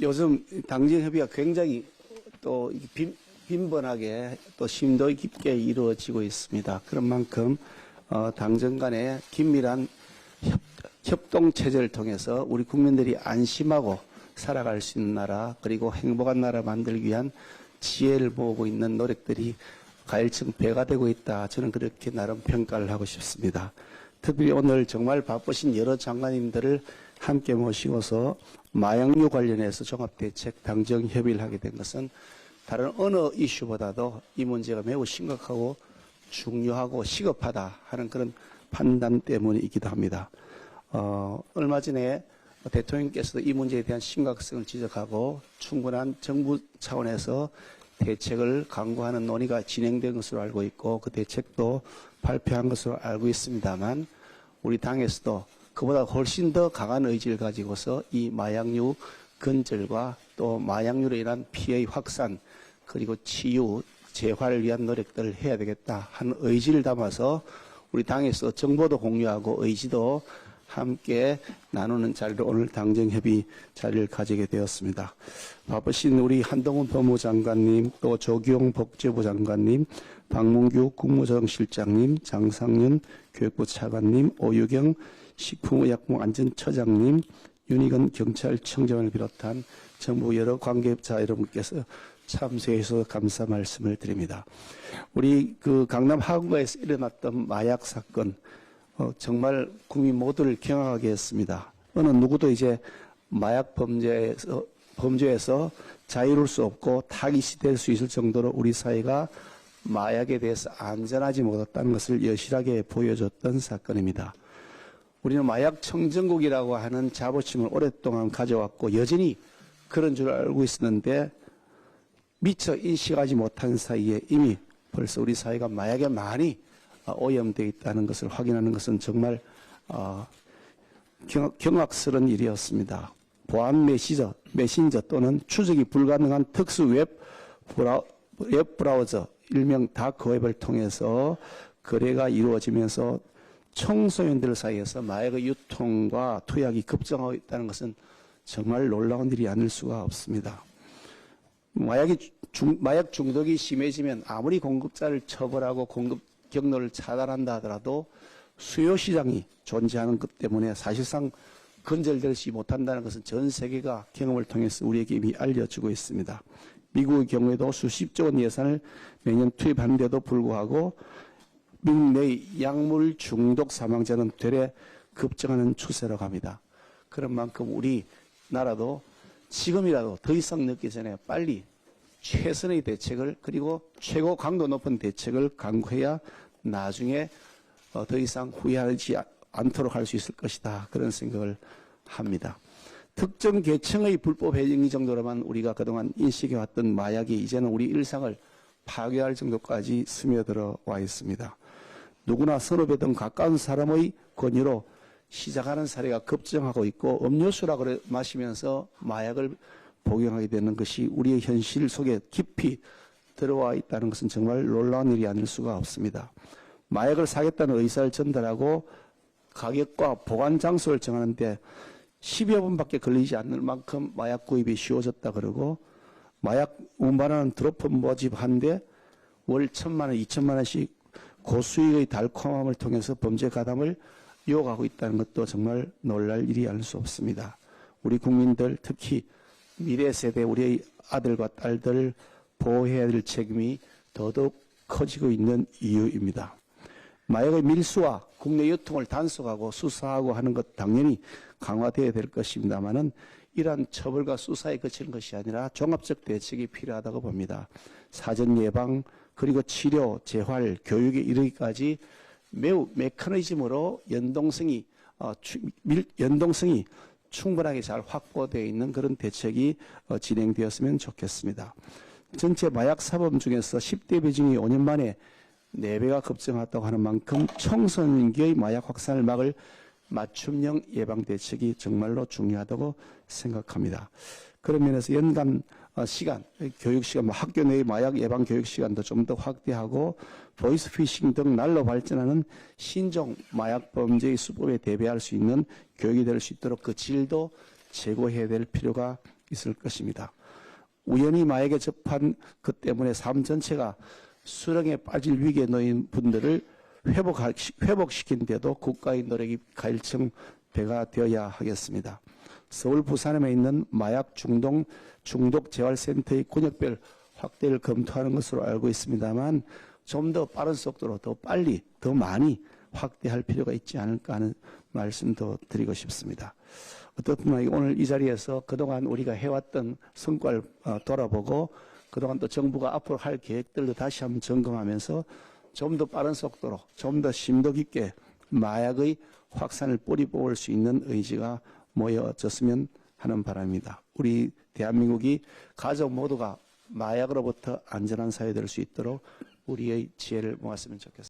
요즘 당정협의가 굉장히 또 빈번하게 또 심도 깊게 이루어지고 있습니다. 그런 만큼 당정 간의 긴밀한 협동 체제를 통해서 우리 국민들이 안심하고 살아갈 수 있는 나라, 그리고 행복한 나라 만들기 위한 지혜를 모으고 있는 노력들이 가일층 배가 되고 있다. 저는 그렇게 나름 평가를 하고 싶습니다. 특별히 오늘 정말 바쁘신 여러 장관님들을 함께 모시고서 마약류 관련해서 종합대책 당정 협의를 하게 된 것은 다른 어느 이슈보다도 이 문제가 매우 심각하고 중요하고 시급하다 하는 그런 판단 때문이기도 합니다. 얼마 전에 대통령께서도 이 문제에 대한 심각성을 지적하고 충분한 정부 차원에서 대책을 강구하는 논의가 진행된 것으로 알고 있고 그 대책도 발표한 것으로 알고 있습니다만 우리 당에서도 그보다 훨씬 더 강한 의지를 가지고서 이 마약류 근절과 또 마약류로 인한 피해의 확산 그리고 치유, 재활을 위한 노력들을 해야 되겠다 하는 의지를 담아서 우리 당에서 정보도 공유하고 의지도 함께 나누는 자리로 오늘 당정협의 자리를 가지게 되었습니다. 바쁘신 우리 한동훈 법무장관님, 또 조기용 복지부 장관님, 박문규 국무조정실장님, 장상윤 교육부 차관님, 오유경 식품의약품안전처장님, 윤희건 경찰청장을 비롯한 정부 여러 관계자 여러분께서 참석해서 감사 말씀을 드립니다. 우리 그 강남 하구가에서 일어났던 마약 사건, 정말 국민 모두를 경악하게 했습니다. 어느 누구도 이제 마약 범죄에서 자유로울 수 없고 타깃이 될 수 있을 정도로 우리 사회가 마약에 대해서 안전하지 못했다는 것을 여실하게 보여줬던 사건입니다. 우리는 마약 청정국이라고 하는 자부심을 오랫동안 가져왔고 여전히 그런 줄 알고 있었는데 미처 인식하지 못한 사이에 이미 벌써 우리 사회가 마약에 많이 오염되어 있다는 것을 확인하는 것은 정말 경악스러운 일이었습니다. 보안 메신저 또는 추적이 불가능한 특수 웹 브라우저 일명 다크웹을 통해서 거래가 이루어지면서 청소년들 사이에서 마약의 유통과 투약이 급증하고 있다는 것은 정말 놀라운 일이 아닐 수가 없습니다. 마약 중독이 심해지면 아무리 공급자를 처벌하고 공급 경로를 차단한다 하더라도 수요 시장이 존재하는 것 때문에 사실상 근절되지 못한다는 것은 전 세계가 경험을 통해서 우리에게 이미 알려주고 있습니다. 미국의 경우에도 수십조 원 예산을 매년 투입하는데도 불구하고 미국 내 약물 중독 사망자는 되레 급증하는 추세로 갑니다. 그런 만큼 우리나라도 지금이라도 더 이상 늦기 전에 빨리 최선의 대책을 그리고 최고 강도 높은 대책을 강구해야 나중에 더 이상 후회하지 않도록 할 수 있을 것이다. 그런 생각을 합니다. 특정 계층의 불법 해증 정도로만 우리가 그동안 인식해왔던 마약이 이제는 우리 일상을 파괴할 정도까지 스며들어 와 있습니다. 누구나 선후배든 가까운 사람의 권유로 시작하는 사례가 급증하고 있고 음료수라고 마시면서 마약을 복용하게 되는 것이 우리의 현실 속에 깊이 들어와 있다는 것은 정말 놀라운 일이 아닐 수가 없습니다. 마약을 사겠다는 의사를 전달하고 가격과 보관 장소를 정하는데 10여 분밖에 걸리지 않을 만큼 마약 구입이 쉬워졌다 그러고 마약 운반하는 드로퍼 모집 한데 월 1,000만 원, 2,000만 원씩 고수익의 달콤함을 통해서 범죄 가담을 이어가고 있다는 것도 정말 놀랄 일이 아닐 수 없습니다. 우리 국민들 특히 미래 세대 우리의 아들과 딸들을 보호해야 될 책임이 더더욱 커지고 있는 이유입니다. 마약의 밀수와 국내 유통을 단속하고 수사하고 하는 것 당연히 강화되어야 될 것입니다만은 이러한 처벌과 수사에 그치는 것이 아니라 종합적 대책이 필요하다고 봅니다. 사전 예방 그리고 치료, 재활, 교육에 이르기까지 매우 메커니즘으로 연동성이 충분하게 잘 확보되어 있는 그런 대책이 진행되었으면 좋겠습니다. 전체 마약 사범 중에서 10대 비중이 5년 만에 4배가 급증했다고 하는 만큼 청소년기의 마약 확산을 막을 맞춤형 예방 대책이 정말로 중요하다고 생각합니다. 그런 면에서 연간 시간, 교육 시간, 학교 내의 마약 예방 교육 시간도 좀 더 확대하고 보이스피싱 등 날로 발전하는 신종 마약 범죄의 수법에 대비할 수 있는 교육이 될 수 있도록 그 질도 제고해야 될 필요가 있을 것입니다. 우연히 마약에 접한 것 때문에 삶 전체가 수렁에 빠질 위기에 놓인 분들을 회복시키는데도 국가의 노력이 가일청배가 되어야 하겠습니다. 서울 부산에 있는 마약 중독 재활센터의 군역별 확대를 검토하는 것으로 알고 있습니다만 좀 더 빠른 속도로 더 빨리 더 많이 확대할 필요가 있지 않을까 하는 말씀도 드리고 싶습니다. 어떻든 오늘 이 자리에서 그동안 우리가 해왔던 성과를 돌아보고 그동안 또 정부가 앞으로 할 계획들도 다시 한번 점검하면서 좀 더 빠른 속도로 좀 더 심도 깊게 마약의 확산을 뿌리 뽑을 수 있는 의지가 모여졌으면 하는 바람입니다. 우리 대한민국이 가족 모두가 마약으로부터 안전한 사회 될 수 있도록 우리의 지혜를 모았으면 좋겠습니다.